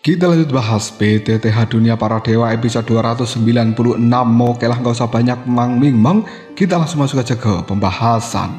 Kita lanjut bahas PTTH Dunia Para Dewa episode 296. Oke lah, nggak usah banyak mang-ming-mang, kita langsung masuk aja ke pembahasan.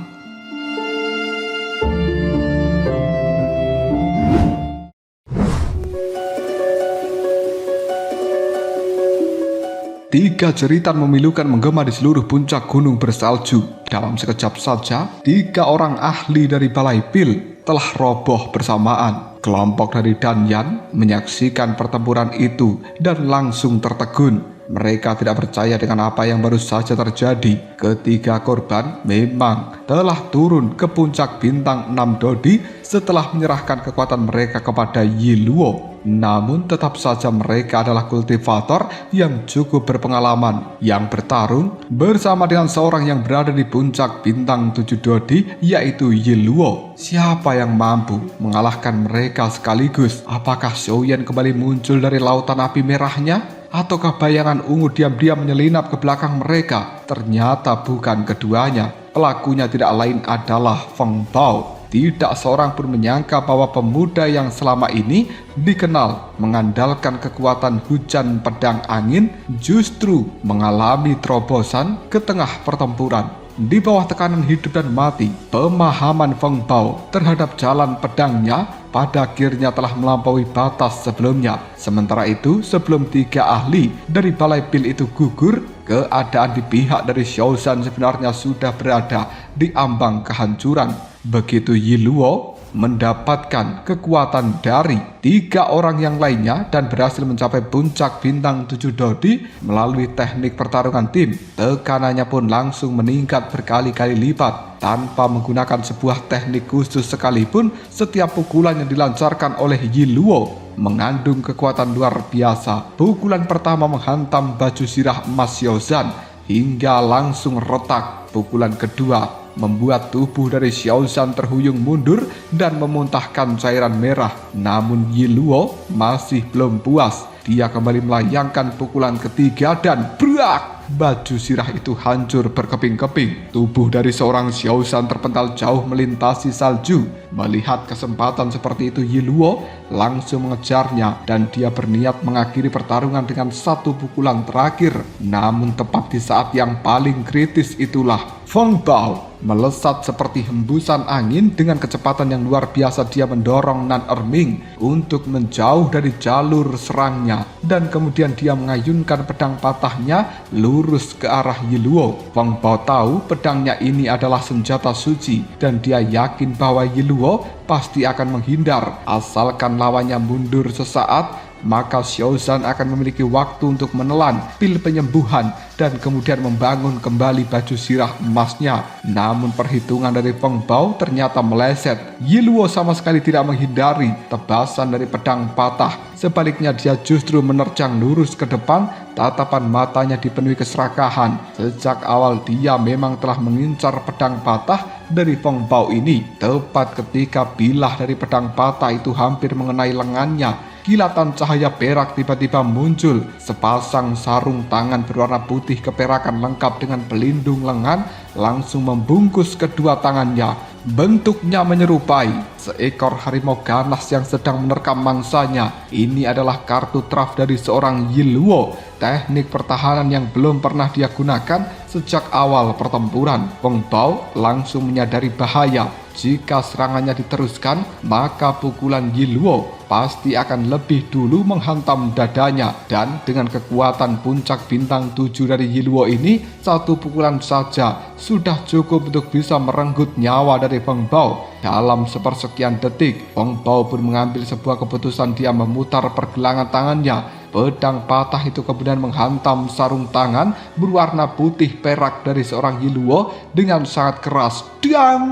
Tiga jeritan memilukan menggema di seluruh puncak gunung bersalju. Dalam sekejap saja, 3 orang ahli dari Balai Pil telah roboh bersamaan. Kelompok dari Danyan menyaksikan pertempuran itu dan langsung tertegun. Mereka tidak percaya dengan apa yang baru saja terjadi. Ketiga korban memang telah turun ke puncak bintang 6 Dodi setelah menyerahkan kekuatan mereka kepada Yiluo. Namun tetap saja mereka adalah kultivator yang cukup berpengalaman, yang bertarung bersama dengan seorang yang berada di puncak bintang 7 Dodi, yaitu Yiluo. Siapa yang mampu mengalahkan mereka sekaligus? Apakah Xiaoyan kembali muncul dari lautan api merahnya? Ataukah bayangan ungu diam-diam menyelinap ke belakang mereka? Ternyata bukan keduanya. Pelakunya tidak lain adalah Feng Bao. Tidak seorang pun menyangka bahwa pemuda yang selama ini dikenal mengandalkan kekuatan hujan pedang angin justru mengalami terobosan ke tengah pertempuran. Di bawah tekanan hidup dan mati, pemahaman Feng Bao terhadap jalan pedangnya pada akhirnya telah melampaui batas sebelumnya. Sementara itu, sebelum 3 ahli dari Balai Pil itu gugur, keadaan di pihak dari Xiaoshan sebenarnya sudah berada di ambang kehancuran. Begitu Yiluo mendapatkan kekuatan dari 3 orang yang lainnya dan berhasil mencapai puncak bintang 7 Dodi melalui teknik pertarungan tim, tekanannya pun langsung meningkat berkali-kali lipat. Tanpa menggunakan sebuah teknik khusus sekalipun, setiap pukulan yang dilancarkan oleh Yiluo mengandung kekuatan luar biasa. Pukulan pertama menghantam baju sirah emas Xiaoshan hingga langsung retak. Pukulan kedua membuat tubuh dari Xiaoshan terhuyung mundur dan memuntahkan cairan merah. Namun Yiluo masih belum puas. Dia kembali melayangkan pukulan ketiga dan brak! Baju sirah itu hancur berkeping-keping. Tubuh dari seorang Xiaoshan terpental jauh melintasi salju. Melihat kesempatan seperti itu, Yiluo langsung mengejarnya dan dia berniat mengakhiri pertarungan dengan 1 pukulan terakhir. Namun tepat di saat yang paling kritis itulah Feng Bao melesat seperti hembusan angin. Dengan kecepatan yang luar biasa dia mendorong Nan Erming untuk menjauh dari jalur serangnya, dan kemudian dia mengayunkan pedang patahnya lurus ke arah Yiluo. Feng Bao tahu pedangnya ini adalah senjata suci dan dia yakin bahwa Yiluo pasti akan menghindar. Asalkan lawannya mundur sesaat, maka Xiaoshan akan memiliki waktu untuk menelan pil penyembuhan dan kemudian membangun kembali baju sirah emasnya. Namun perhitungan dari Feng Bao ternyata meleset. Yiluo sama sekali tidak menghindari tebasan dari pedang patah. Sebaliknya dia justru menerjang lurus ke depan. Tatapan matanya dipenuhi keserakahan. Sejak awal dia memang telah mengincar pedang patah dari Feng Bao ini. Tepat ketika bilah dari pedang patah itu hampir mengenai lengannya, kilatan cahaya perak tiba-tiba muncul. Sepasang sarung tangan berwarna putih keperakan lengkap dengan pelindung lengan langsung membungkus kedua tangannya. Bentuknya menyerupai seekor harimau ganas yang sedang menerkam mangsanya. Ini adalah kartu traf dari seorang Yiluo, teknik pertahanan yang belum pernah dia gunakan sejak awal pertempuran. Feng Bao langsung menyadari bahaya. Jika serangannya diteruskan, maka pukulan Yiluo pasti akan lebih dulu menghantam dadanya. Dan dengan kekuatan puncak bintang 7 dari Yiluo ini, 1 pukulan saja sudah cukup untuk bisa merenggut nyawa dari Feng Bao. Dalam sepersekian detik, Feng Bao pun mengambil sebuah keputusan. Dia memutar pergelangan tangannya. Pedang patah itu kemudian menghantam sarung tangan berwarna putih perak dari seorang Yiluo dengan sangat keras. Dang!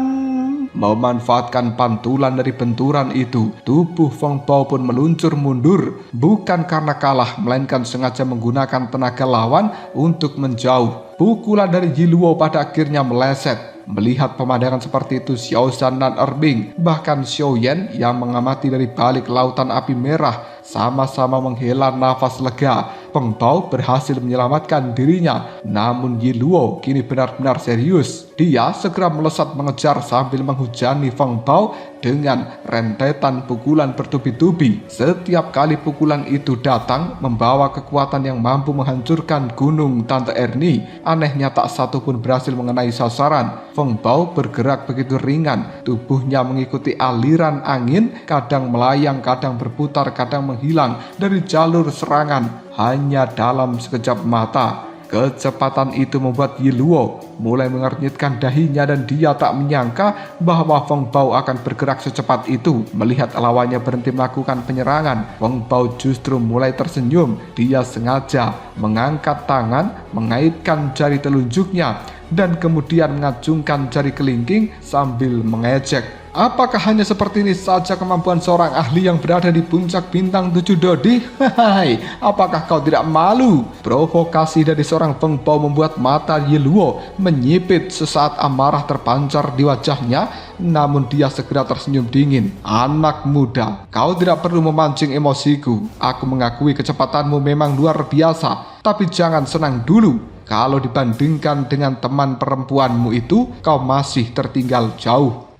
Memanfaatkan pantulan dari benturan itu, tubuh Feng Bao pun meluncur mundur, bukan karena kalah, melainkan sengaja menggunakan tenaga lawan untuk menjauh. Pukulan dari Yiluo pada akhirnya meleset. Melihat pemandangan seperti itu, Xiaoshan dan Erming, bahkan Xiaoyan yang mengamati dari balik lautan api merah, sama-sama menghela nafas lega. Feng Bao berhasil menyelamatkan dirinya. Namun Yi Luo kini benar-benar serius. Dia segera melesat mengejar sambil menghujani Feng Bao dengan rentetan pukulan bertubi-tubi. Setiap kali pukulan itu datang membawa kekuatan yang mampu menghancurkan gunung Tante Erni. Anehnya tak satu pun berhasil mengenai sasaran. Feng Bao bergerak begitu ringan, tubuhnya mengikuti aliran angin, kadang melayang, kadang berputar, kadang menghilang dari jalur serangan hanya dalam sekejap mata. Kecepatan itu membuat Yi Luo mulai mengernyitkan dahinya dan dia tak menyangka bahwa Feng Bao akan bergerak secepat itu. Melihat lawannya berhenti melakukan penyerangan, Feng Bao justru mulai tersenyum. Dia sengaja mengangkat tangan, mengaitkan jari telunjuknya dan kemudian mengacungkan jari kelingking sambil mengejek. Apakah hanya seperti ini saja kemampuan seorang ahli yang berada di puncak bintang 7 Dodi? Hai, apakah kau tidak malu? Provokasi dari seorang Feng Bao membuat mata Yi Luo menyipit sesaat amarah terpancar di wajahnya, namun dia segera tersenyum dingin. Anak muda, kau tidak perlu memancing emosiku. Aku mengakui kecepatanmu memang luar biasa, tapi jangan senang dulu. Kalau dibandingkan dengan teman perempuanmu itu, kau masih tertinggal jauh.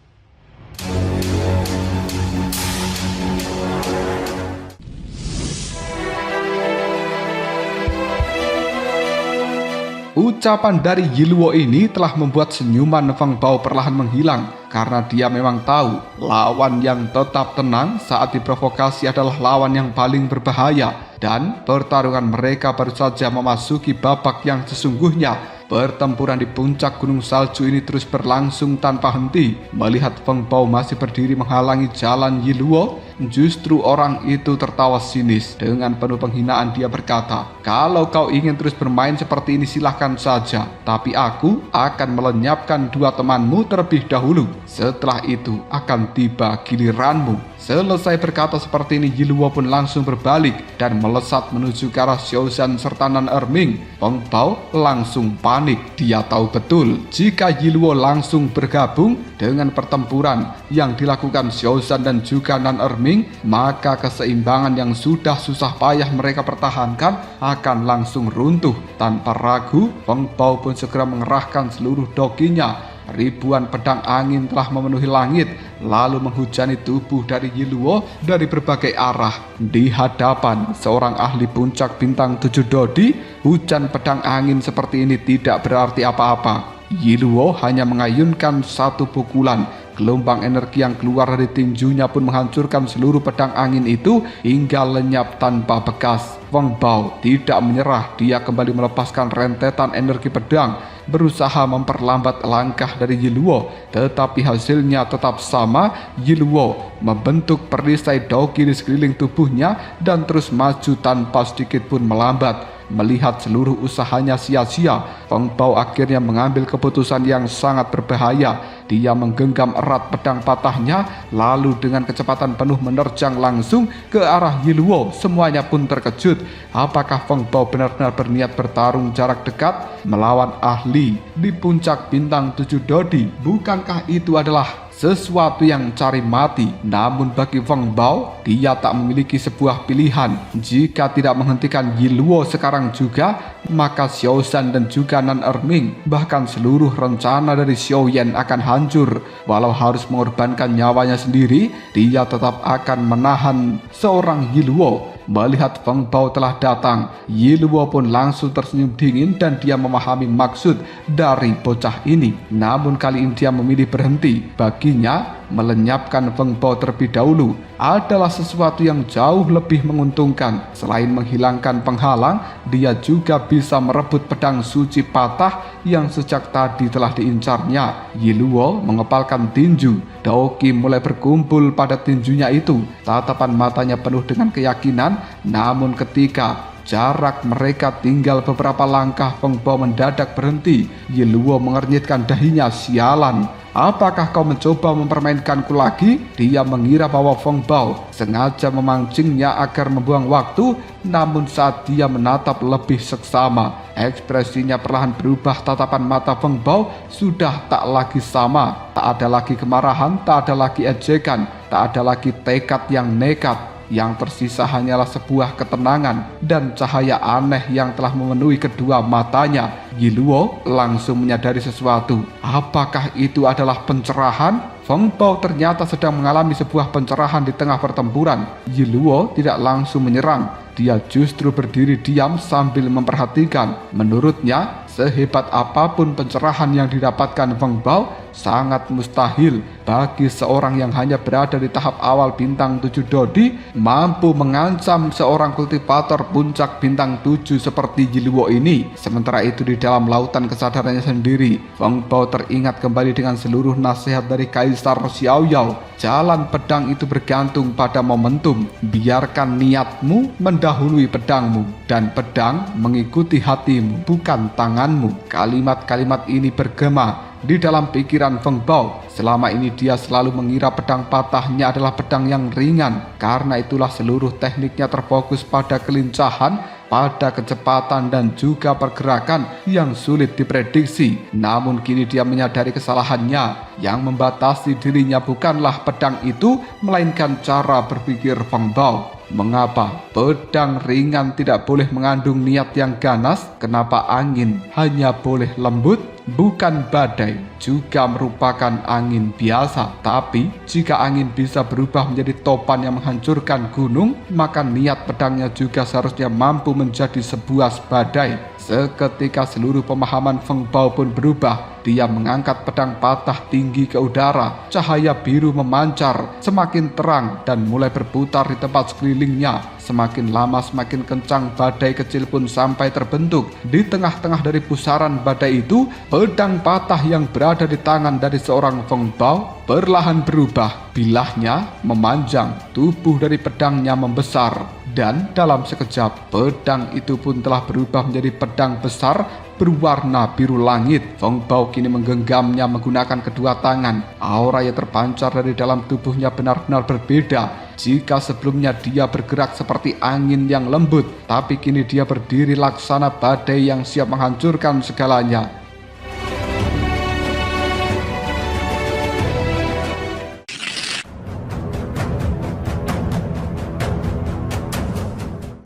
Ucapan dari Yi Luo ini telah membuat senyuman Feng Bao perlahan menghilang, karena dia memang tahu lawan yang tetap tenang saat diprovokasi adalah lawan yang paling berbahaya, dan pertarungan mereka baru saja memasuki babak yang sesungguhnya. Pertempuran di puncak gunung salju ini terus berlangsung tanpa henti. Melihat Feng Bao masih berdiri menghalangi jalan Yi Luo, justru orang itu tertawa sinis. Dengan penuh penghinaan dia berkata, "Kalau kau ingin terus bermain seperti ini silahkan saja, tapi aku akan melenyapkan dua temanmu terlebih dahulu. Setelah itu akan tiba giliranmu." Selesai berkata seperti ini, Yi Luo pun langsung berbalik dan melesat menuju ke arah Xiaozhan serta Nan Erming. Feng Bao langsung panik. Dia tahu betul jika Yi Luo langsung bergabung dengan pertempuran yang dilakukan Xiaozhan dan juga Nan Erming, maka keseimbangan yang sudah susah payah mereka pertahankan akan langsung runtuh. Tanpa ragu, Feng Bao pun segera mengerahkan seluruh dokinya. Ribuan pedang angin telah memenuhi langit, lalu menghujani tubuh dari Yi Luo dari berbagai arah. Di hadapan seorang ahli puncak bintang 7 Dodi, hujan pedang angin seperti ini tidak berarti apa-apa. Yi Luo hanya mengayunkan satu pukulan. Gelombang energi yang keluar dari tinjunya pun menghancurkan seluruh pedang angin itu hingga lenyap tanpa bekas. Feng Bao tidak menyerah, dia kembali melepaskan rentetan energi pedang, berusaha memperlambat langkah dari Yi Luo, tetapi hasilnya tetap sama. Yi Luo membentuk perisai doki di sekeliling tubuhnya dan terus maju tanpa sedikit pun melambat. Melihat seluruh usahanya sia-sia, Feng Bao akhirnya mengambil keputusan yang sangat berbahaya. Dia menggenggam erat pedang patahnya, lalu dengan kecepatan penuh menerjang langsung ke arah Yi Luo. Semuanya pun terkejut. Apakah Feng Bao benar-benar berniat bertarung jarak dekat melawan ahli di puncak bintang 7 Dodi? Bukankah itu adalah sesuatu yang cari mati? Namun bagi Feng Bao, dia tak memiliki sebuah pilihan. Jika tidak menghentikan Yi Luo sekarang juga, maka Xiaozhan dan juga Nan Erming, bahkan seluruh rencana dari Xiao Yan akan hancur. Walau harus mengorbankan nyawanya sendiri, dia tetap akan menahan seorang Yi Luo. Melihat Feng Bao telah datang, Yi Luo pun langsung tersenyum dingin dan dia memahami maksud dari bocah ini. Namun kali ini dia memilih berhenti. Baginya, melenyapkan Feng Bao terlebih dahulu adalah sesuatu yang jauh lebih menguntungkan. Selain menghilangkan penghalang, dia juga bisa merebut pedang suci patah yang sejak tadi telah diincarnya. Yi Luo mengepalkan tinju. Doki mulai berkumpul pada tinjunya itu. Tatapan matanya penuh dengan keyakinan. Namun ketika jarak mereka tinggal beberapa langkah, Feng Bao mendadak berhenti. Yi Luo mengernyitkan dahinya. Sialan, apakah kau mencoba mempermainkanku lagi? Dia mengira bahwa Feng Bao sengaja memancingnya agar membuang waktu. Namun saat dia menatap lebih seksama, ekspresinya perlahan berubah. Tatapan mata Feng Bao sudah tak lagi sama. Tak ada lagi kemarahan, tak ada lagi ejekan, tak ada lagi tekad yang nekat. Yang tersisa hanyalah sebuah ketenangan dan cahaya aneh yang telah memenuhi kedua matanya. Yiluo langsung menyadari sesuatu. Apakah itu adalah pencerahan? Feng Bao ternyata sedang mengalami sebuah pencerahan di tengah pertempuran. Yiluo tidak langsung menyerang. Dia justru berdiri diam sambil memperhatikan. Menurutnya, sehebat apapun pencerahan yang didapatkan Feng Bao, sangat mustahil bagi seorang yang hanya berada di tahap awal bintang 7 Dodi mampu mengancam seorang kultivator puncak bintang 7 seperti Yiluo ini. Sementara itu di dalam lautan kesadarannya sendiri, Feng Bao teringat kembali dengan seluruh nasihat dari Kaisar Xiaoyao. Jalan pedang itu bergantung pada momentum. Biarkan niatmu mendahului pedangmu dan pedang mengikuti hatimu, bukan tanganmu. Kalimat-kalimat ini bergema di dalam pikiran Feng Bao. Selama ini dia selalu mengira pedang patahnya adalah pedang yang ringan. Karena itulah seluruh tekniknya terfokus pada kelincahan, pada kecepatan dan juga pergerakan yang sulit diprediksi. Namun kini dia menyadari kesalahannya. Yang membatasi dirinya bukanlah pedang itu, melainkan cara berpikir Feng Bao. Mengapa pedang ringan tidak boleh mengandung niat yang ganas? Kenapa angin hanya boleh lembut, bukan badai, juga merupakan angin biasa? Tapi jika angin bisa berubah menjadi topan yang menghancurkan gunung, maka niat pedangnya juga seharusnya mampu menjadi sebuah badai. Seketika seluruh pemahaman Feng Bao pun berubah. Dia mengangkat pedang patah tinggi ke udara. Cahaya biru memancar semakin terang dan mulai berputar di tempat sekelilingnya. Semakin lama semakin kencang badai kecil pun sampai terbentuk. Di tengah-tengah dari pusaran badai itu, pedang patah yang berada di tangan dari seorang Feng Bao perlahan berubah. Bilahnya memanjang, tubuh dari pedangnya membesar. Dan dalam sekejap, pedang itu pun telah berubah menjadi pedang besar berwarna biru langit. Feng Bao kini menggenggamnya menggunakan kedua tangan. Aura yang terpancar dari dalam tubuhnya benar-benar berbeda. Jika sebelumnya dia bergerak seperti angin yang lembut, tapi kini dia berdiri laksana badai yang siap menghancurkan segalanya.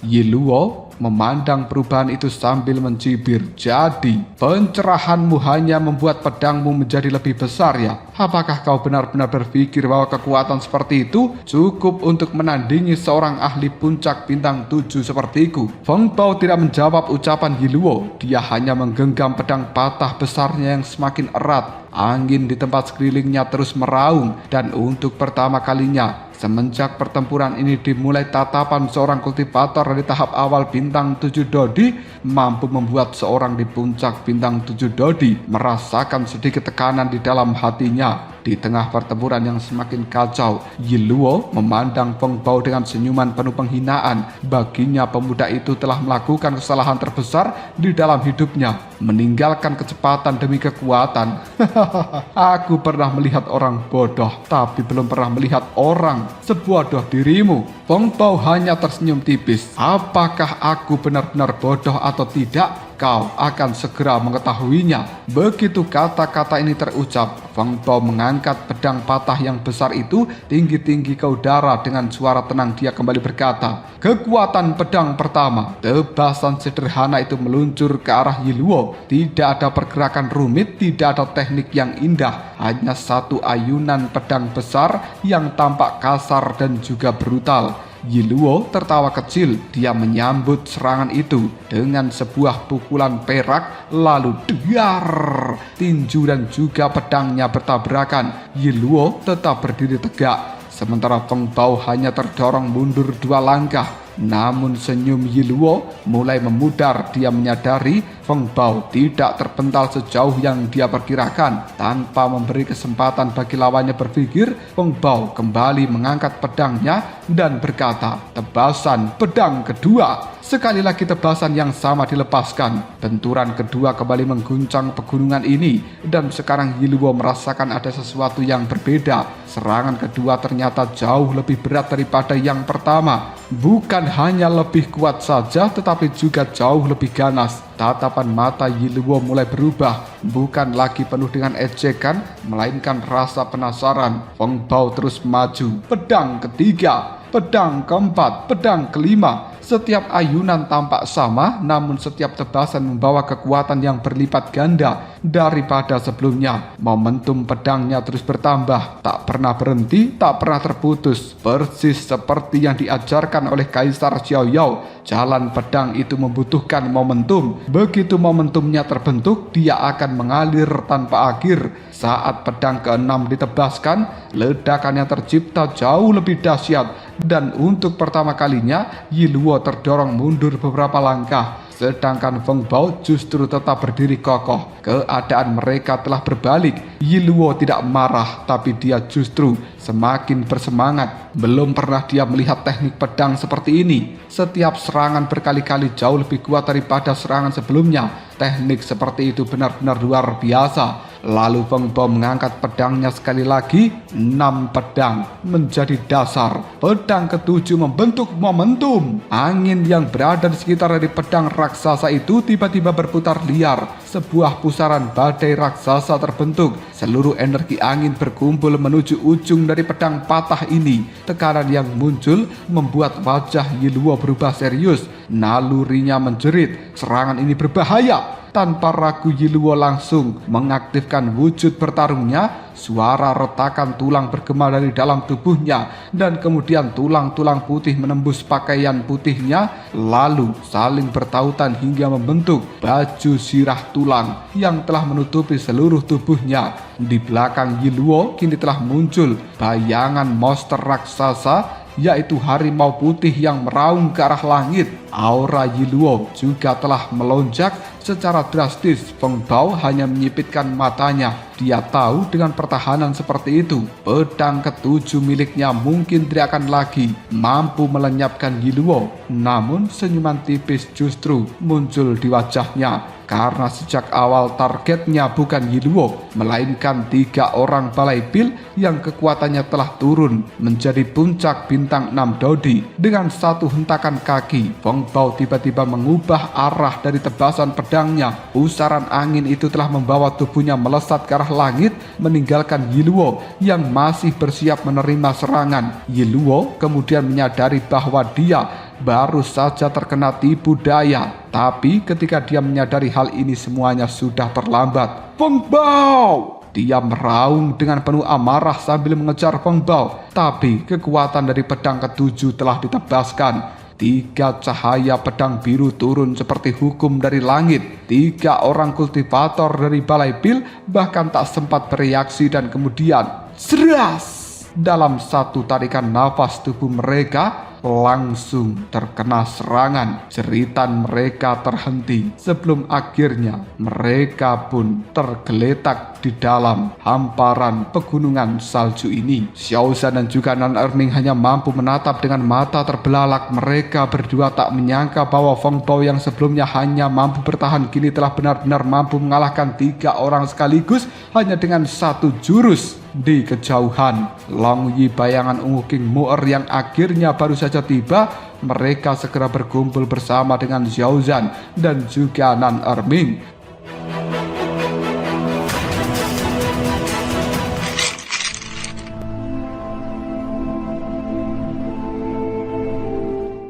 Yiluo memandang perubahan itu sambil mencibir. Jadi, pencerahanmu hanya membuat pedangmu menjadi lebih besar ya? Apakah kau benar-benar berpikir bahwa kekuatan seperti itu cukup untuk menandingi seorang ahli puncak bintang 7 sepertiku? Feng Bao tidak menjawab ucapan Yiluo. Dia hanya menggenggam pedang patah besarnya yang semakin erat. Angin di tempat sekelilingnya terus meraung, dan untuk pertama kalinya semenjak pertempuran ini dimulai, tatapan seorang kultivator dari tahap awal bintang 7 Dodi mampu membuat seorang di puncak bintang 7 Dodi merasakan sedikit tekanan di dalam hatinya. Di tengah pertempuran yang semakin kacau, Yiluo memandang Feng Bao dengan senyuman penuh penghinaan. Baginya pemuda itu telah melakukan kesalahan terbesar di dalam hidupnya, meninggalkan kecepatan demi kekuatan. Aku pernah melihat orang bodoh, tapi belum pernah melihat orang sebodoh dirimu. Feng Bao hanya tersenyum tipis. Apakah aku benar-benar bodoh atau tidak? Kau akan segera mengetahuinya. Begitu kata-kata ini terucap, Feng Bao mengangkat pedang patah yang besar itu tinggi-tinggi ke udara. Dengan suara tenang dia kembali berkata, "Kekuatan pedang pertama." Tebasan sederhana itu meluncur ke arah Yiluo. Tidak ada pergerakan rumit, tidak ada teknik yang indah, hanya satu ayunan pedang besar yang tampak kasar dan juga brutal. Yiluo tertawa kecil. Dia menyambut serangan itu dengan sebuah pukulan perak, lalu dar, tinju dan juga pedangnya bertabrakan. Yiluo tetap berdiri tegak, sementara Feng Bao hanya terdorong mundur 2 langkah. Namun senyum Yiluo mulai memudar. Dia menyadari Feng Bao tidak terpental sejauh yang dia perkirakan. Tanpa memberi kesempatan bagi lawannya berpikir, Feng Bao kembali mengangkat pedangnya dan berkata, "Tebasan pedang kedua." Sekali lagi tebasan yang sama dilepaskan. Benturan kedua kembali mengguncang pegunungan ini, dan sekarang Yiluo merasakan ada sesuatu yang berbeda. Serangan kedua ternyata jauh lebih berat daripada yang pertama. Bukan hanya lebih kuat saja, tetapi juga jauh lebih ganas. Tatapan mata Yiluo mulai berubah, bukan lagi penuh dengan ejekan, melainkan rasa penasaran. Feng Bao terus maju. Pedang ketiga. pedang keempat, pedang kelima. Setiap ayunan tampak sama, namun setiap tebasan membawa kekuatan yang berlipat ganda daripada sebelumnya. Momentum pedangnya terus bertambah, tak pernah berhenti, tak pernah terputus. Persis seperti yang diajarkan oleh Kaisar Xiaoyao, jalan pedang itu membutuhkan momentum. Begitu momentumnya terbentuk, dia akan mengalir tanpa akhir. Saat pedang keenam ditebaskan, ledakan yang tercipta jauh lebih dahsyat. Dan untuk pertama kalinya, Yi Luo terdorong mundur beberapa langkah. Sedangkan Feng Bao justru tetap berdiri kokoh. Keadaan mereka telah berbalik. Yi Luo tidak marah, tapi dia justru semakin bersemangat. Belum pernah dia melihat teknik pedang seperti ini. Setiap serangan berkali-kali jauh lebih kuat daripada serangan sebelumnya. Teknik seperti itu benar-benar luar biasa. Lalu Feng Bao mengangkat pedangnya sekali lagi. 6 pedang menjadi dasar. Pedang ketujuh membentuk momentum. Angin yang berada di sekitar dari pedang raksasa itu tiba-tiba berputar liar. Sebuah pusaran badai raksasa terbentuk. Seluruh energi angin berkumpul menuju ujung dari pedang patah ini. Tekanan yang muncul membuat wajah Yi Luo berubah serius. Nalurinya menjerit. Serangan ini berbahaya. Tanpa ragu Yi Luo langsung mengaktifkan wujud bertarungnya. Suara retakan tulang bergema dari dalam tubuhnya, dan kemudian tulang-tulang putih menembus pakaian putihnya, lalu saling bertautan hingga membentuk baju sirah tulang yang telah menutupi seluruh tubuhnya. Di belakang Yi Luo kini telah muncul bayangan monster raksasa, yaitu harimau putih yang meraung ke arah langit. Aura Yi Luo juga telah melonjak secara drastis. Feng Bao hanya menyipitkan matanya. Dia tahu dengan pertahanan seperti itu, pedang ketujuh miliknya mungkin tidak akan lagi mampu melenyapkan Yi Luo. Namun senyuman tipis justru muncul di wajahnya. Karena sejak awal targetnya bukan Yi Luo, melainkan 3 orang balai pil yang kekuatannya telah turun menjadi puncak bintang 6 Dodi. Dengan satu hentakan kaki, Feng Bao tiba-tiba mengubah arah dari tebasan pedangnya. Pusaran angin itu telah membawa tubuhnya melesat ke arah langit, meninggalkan Yi Luo yang masih bersiap menerima serangan. Yi Luo kemudian menyadari bahwa dia baru saja terkena tipu daya. Tapi ketika dia menyadari hal ini, semuanya sudah terlambat. Feng Bao! Dia meraung dengan penuh amarah sambil mengejar Feng Bao. Tapi kekuatan dari pedang ketujuh telah ditebaskan. 3 cahaya pedang biru turun seperti hukum dari langit. 3 orang kultivator dari balai pil bahkan tak sempat bereaksi, dan kemudian seras! Dalam satu tarikan nafas, tubuh mereka langsung terkena serangan. Jeritan mereka terhenti sebelum akhirnya mereka pun tergeletak di dalam hamparan pegunungan salju ini. Xiaozan dan juga Nan Erming hanya mampu menatap dengan mata terbelalak. Mereka berdua tak menyangka bahwa Feng Bao yang sebelumnya hanya mampu bertahan kini telah benar-benar mampu mengalahkan 3 orang sekaligus hanya dengan 1 jurus. Di kejauhan, Long Yi bayangan ungu King Mu'er yang akhirnya baru saja tiba. Mereka segera berkumpul bersama dengan Xiaozan dan juga Nan Erming.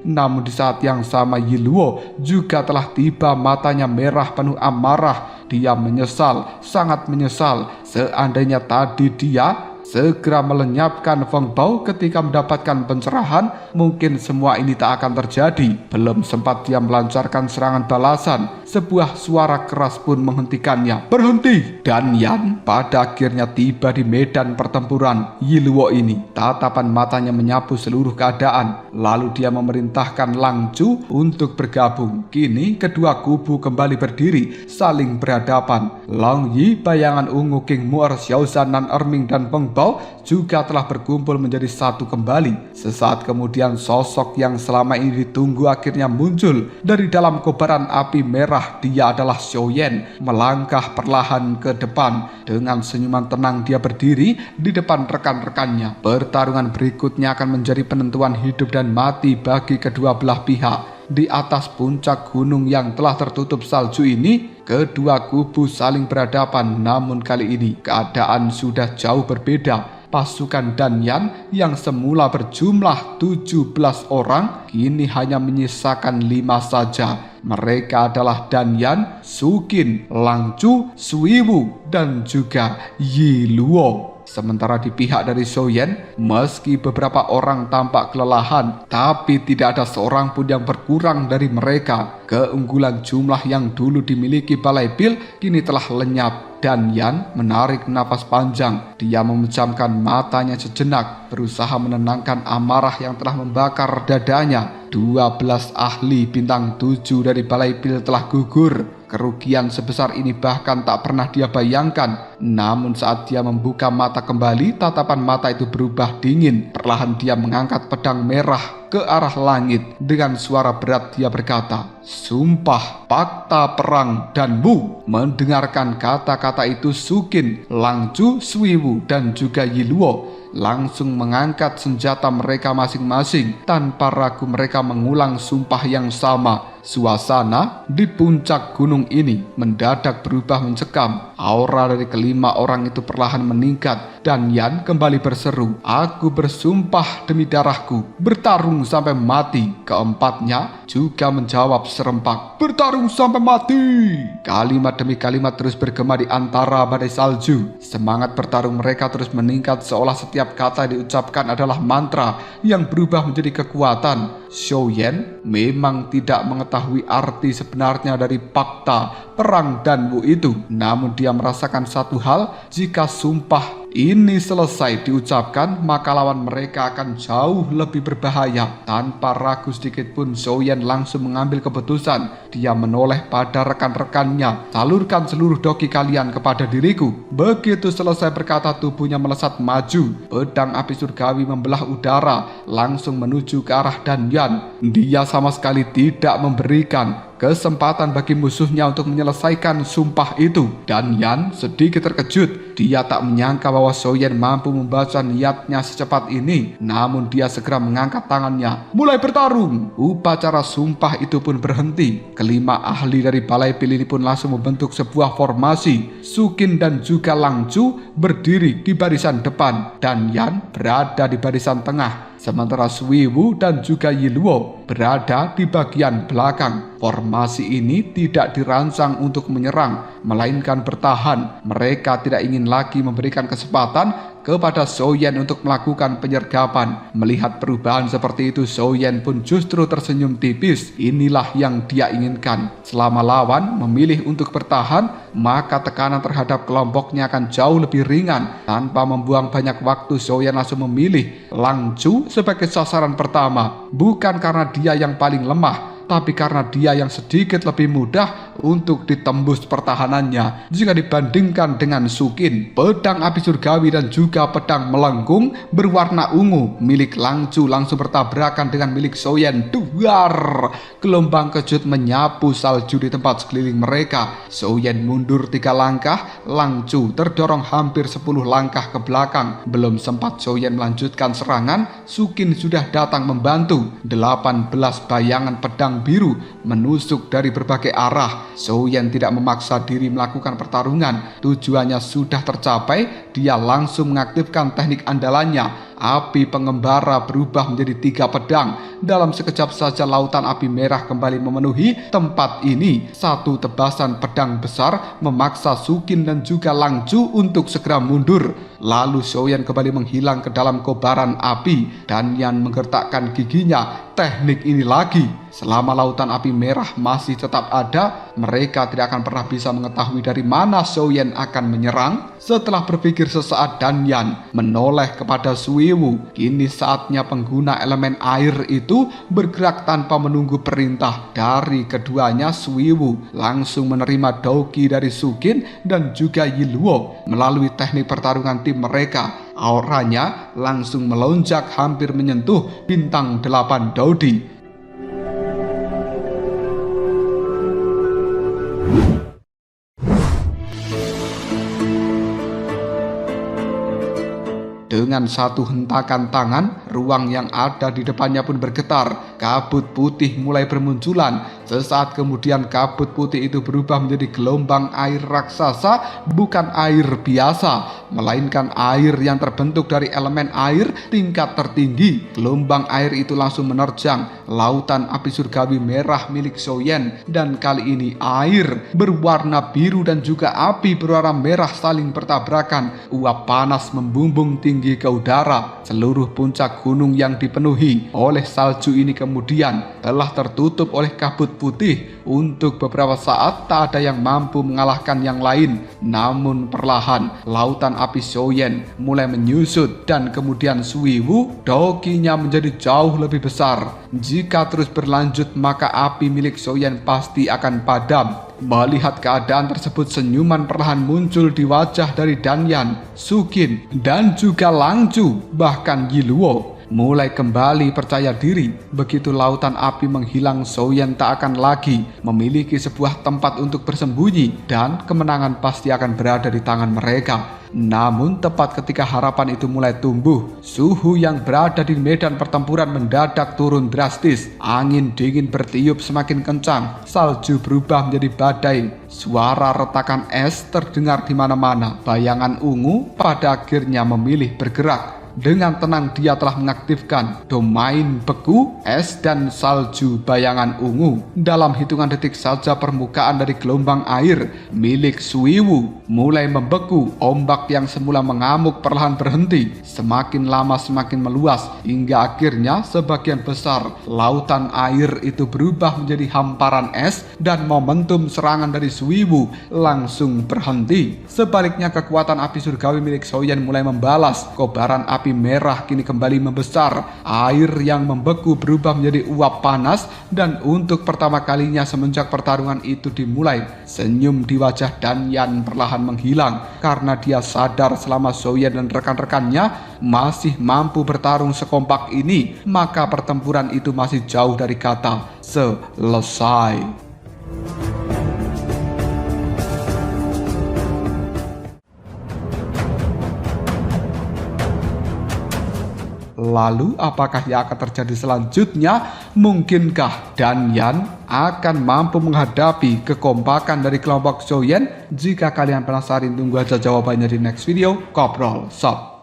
Namun di saat yang sama Yi Luo juga telah tiba. Matanya merah penuh amarah. Dia menyesal, sangat menyesal. Seandainya tadi dia segera melenyapkan Feng Bao ketika mendapatkan pencerahan, mungkin semua ini tak akan terjadi. Belum sempat dia melancarkan serangan balasan, sebuah suara keras pun menghentikannya. Berhenti! Dan Yan pada akhirnya tiba di medan pertempuran. Yi Luo ini, tatapan matanya menyapu seluruh keadaan. Lalu dia memerintahkan Lang Chu untuk bergabung. Kini kedua kubu kembali berdiri, saling berhadapan. Long Yi, bayangan ungu King Mu'er, Xiaozan, Nan Erming, dan Feng Bao juga telah berkumpul menjadi satu kembali. Sesaat kemudian sosok yang selama ini ditunggu akhirnya muncul dari dalam kobaran api merah. Dia adalah Xiao Yan. Melangkah perlahan ke depan. Dengan senyuman tenang dia berdiri di depan rekan-rekannya. Pertarungan berikutnya akan menjadi penentuan hidup dan mati bagi kedua belah pihak. Di atas puncak gunung yang telah tertutup salju ini, kedua kubu saling berhadapan. Namun kali ini keadaan sudah jauh berbeda. pasukan Danyan yang semula berjumlah 17 orang kini hanya menyisakan 5 saja. Mereka adalah Danyan, Sukin, Langcu, Suiwu, dan juga Yiluo. Sementara di pihak dari Souyen, meski beberapa orang tampak kelelahan, tapi tidak ada seorang pun yang berkurang dari mereka. Keunggulan jumlah yang dulu dimiliki Balai Pil kini telah lenyap. Danyan menarik napas panjang. Dia memejamkan matanya sejenak, berusaha menenangkan amarah yang telah membakar dadanya. 12 ahli bintang 7 dari Balai Pil telah gugur. Kerugian sebesar ini bahkan tak pernah dia bayangkan. Namun saat dia membuka mata kembali, tatapan mata itu berubah dingin. Perlahan dia mengangkat pedang merah ke arah langit. Dengan suara berat dia berkata, "Sumpah, fakta perang, dan Wu." Mendengarkan kata-kata itu, Sukin, Langcu, Suiwu, dan juga Yiluo langsung mengangkat senjata mereka masing-masing. Tanpa ragu mereka mengulang sumpah yang sama. Suasana di puncak gunung ini mendadak berubah mencekam. Aura dari kelima orang itu perlahan meningkat. Dan Yan kembali berseru, "Aku bersumpah demi darahku, bertarung sampai mati." Keempatnya juga menjawab serempak, "Bertarung sampai mati." Kalimat demi kalimat terus bergema di antara badai salju. Semangat bertarung mereka terus meningkat seolah setiap kata yang diucapkan adalah mantra yang berubah menjadi kekuatan. Souyen memang tidak mengetahui arti sebenarnya dari fakta perang Danwu itu. Namun dia merasakan satu hal, jika sumpah ini selesai diucapkan, maka lawan mereka akan jauh lebih berbahaya. Tanpa ragu sedikit pun, Souyen langsung mengambil keputusan. Dia menoleh pada rekan-rekannya, "Salurkan seluruh doki kalian kepada diriku." Begitu selesai berkata, tubuhnya melesat maju. Pedang api surgawi membelah udara, langsung menuju ke arah Danyan. Dia sama sekali tidak memberikan kesempatan bagi musuhnya untuk menyelesaikan sumpah itu. Danyan sedikit terkejut. Dia tak menyangka bahwa Souyen mampu membaca niatnya secepat ini. Namun dia segera mengangkat tangannya, mulai bertarung. Upacara sumpah itu pun berhenti. Kelima ahli dari Balai Pil ini pun langsung membentuk sebuah formasi. Sukin dan juga Langcu berdiri di barisan depan. Danyan berada di barisan tengah. Sementara Suiwu dan juga Yiluo berada di bagian belakang. Formasi ini tidak dirancang untuk menyerang, melainkan bertahan. Mereka tidak ingin lagi memberikan kesempatan kepada Souyen untuk melakukan penyergapan. Melihat perubahan seperti itu, Souyen pun justru tersenyum tipis. Inilah yang dia inginkan. Selama lawan memilih untuk bertahan, maka tekanan terhadap kelompoknya akan jauh lebih ringan. Tanpa membuang banyak waktu, Souyen langsung memilih Langcu sebagai sasaran pertama. Bukan karena dia yang paling lemah, tapi karena dia yang sedikit lebih mudah untuk ditembus pertahanannya jika dibandingkan dengan Sukin. Pedang api surgawi dan juga pedang melengkung berwarna ungu milik Langcu langsung bertabrakan dengan milik Souyen. Duar! Gelombang kejut menyapu salju di tempat sekeliling mereka. Souyen mundur 3 langkah, Langcu terdorong hampir 10 langkah ke belakang. Belum sempat Souyen melanjutkan serangan, Sukin sudah datang membantu. 18 bayangan pedang biru menusuk dari berbagai arah. Souyen tidak memaksa diri melakukan pertarungan. Tujuannya sudah tercapai. Dia langsung mengaktifkan teknik andalannya. Api pengembara berubah menjadi 3 pedang. Dalam sekejap saja lautan api merah kembali memenuhi tempat ini. Satu tebasan pedang besar memaksa Sukin dan juga Langcu untuk segera mundur. Lalu Souyen kembali menghilang ke dalam kobaran api. Danyan menggertakkan giginya. Teknik ini lagi. Selama lautan api merah masih tetap ada, mereka tidak akan pernah bisa mengetahui dari mana Souyen akan menyerang. Setelah berpikir sesaat, Danyan menoleh kepada Suiwu. Kini saatnya pengguna elemen air itu bergerak tanpa menunggu perintah dari keduanya. Suiwu langsung menerima doki dari Sukin dan juga Yiluo. Melalui teknik pertarungan tim mereka, auranya langsung melonjak hampir menyentuh bintang 8 Daudi. Dengan satu hentakan tangan, ruang yang ada di depannya pun bergetar. Kabut putih mulai bermunculan. Sesaat kemudian kabut putih itu berubah menjadi gelombang air raksasa, bukan air biasa, melainkan air yang terbentuk dari elemen air tingkat tertinggi. Gelombang air itu langsung menerjang lautan api surgawi merah milik Soyen, dan kali ini air berwarna biru dan juga api berwarna merah saling bertabrakan. Uap panas membumbung tinggi ke udara. Seluruh puncak gunung yang dipenuhi oleh salju ini kemudian telah tertutup oleh kabut putih. Untuk beberapa saat tak ada yang mampu mengalahkan yang lain. Namun perlahan lautan api Soyen mulai menyusut dan kemudian Suiwu dokinya menjadi jauh lebih besar. Jika terus berlanjut maka api milik Soyen pasti akan padam. Melihat keadaan tersebut, senyuman perlahan muncul di wajah dari Danyan, Sukin, dan juga Langju, bahkan Yiluo mulai kembali percaya diri. Begitu lautan api menghilang, Soyen tak akan lagi memiliki sebuah tempat untuk bersembunyi, dan kemenangan pasti akan berada di tangan mereka. Namun tepat ketika harapan itu mulai tumbuh, suhu yang berada di medan pertempuran mendadak turun drastis. Angin dingin bertiup semakin kencang, salju berubah menjadi badai, suara retakan es terdengar di mana-mana. Bayangan ungu pada akhirnya memilih bergerak. Dengan tenang dia telah mengaktifkan domain beku, es dan salju bayangan ungu. Dalam hitungan detik saja permukaan dari gelombang air milik Suiwu mulai membeku. Ombak yang semula mengamuk perlahan berhenti. Semakin lama semakin meluas, hingga akhirnya sebagian besar lautan air itu berubah menjadi hamparan es, dan momentum serangan dari Suiwu langsung berhenti. Sebaliknya kekuatan api surgawi milik Soyen mulai membalas. Kobaran api merah kini kembali membesar. Air yang membeku berubah menjadi uap panas, dan untuk pertama kalinya semenjak pertarungan itu dimulai, senyum di wajah Danyan perlahan menghilang karena dia sadar selama Soyen dan rekan-rekannya masih mampu bertarung sekompak ini, maka pertempuran itu masih jauh dari kata selesai. Lalu apakah yang akan terjadi selanjutnya? Mungkinkah Danyan akan mampu menghadapi kekompakan dari kelompok Soyen? Jika kalian penasaran, tunggu aja jawabannya di next video. Koprol Sob.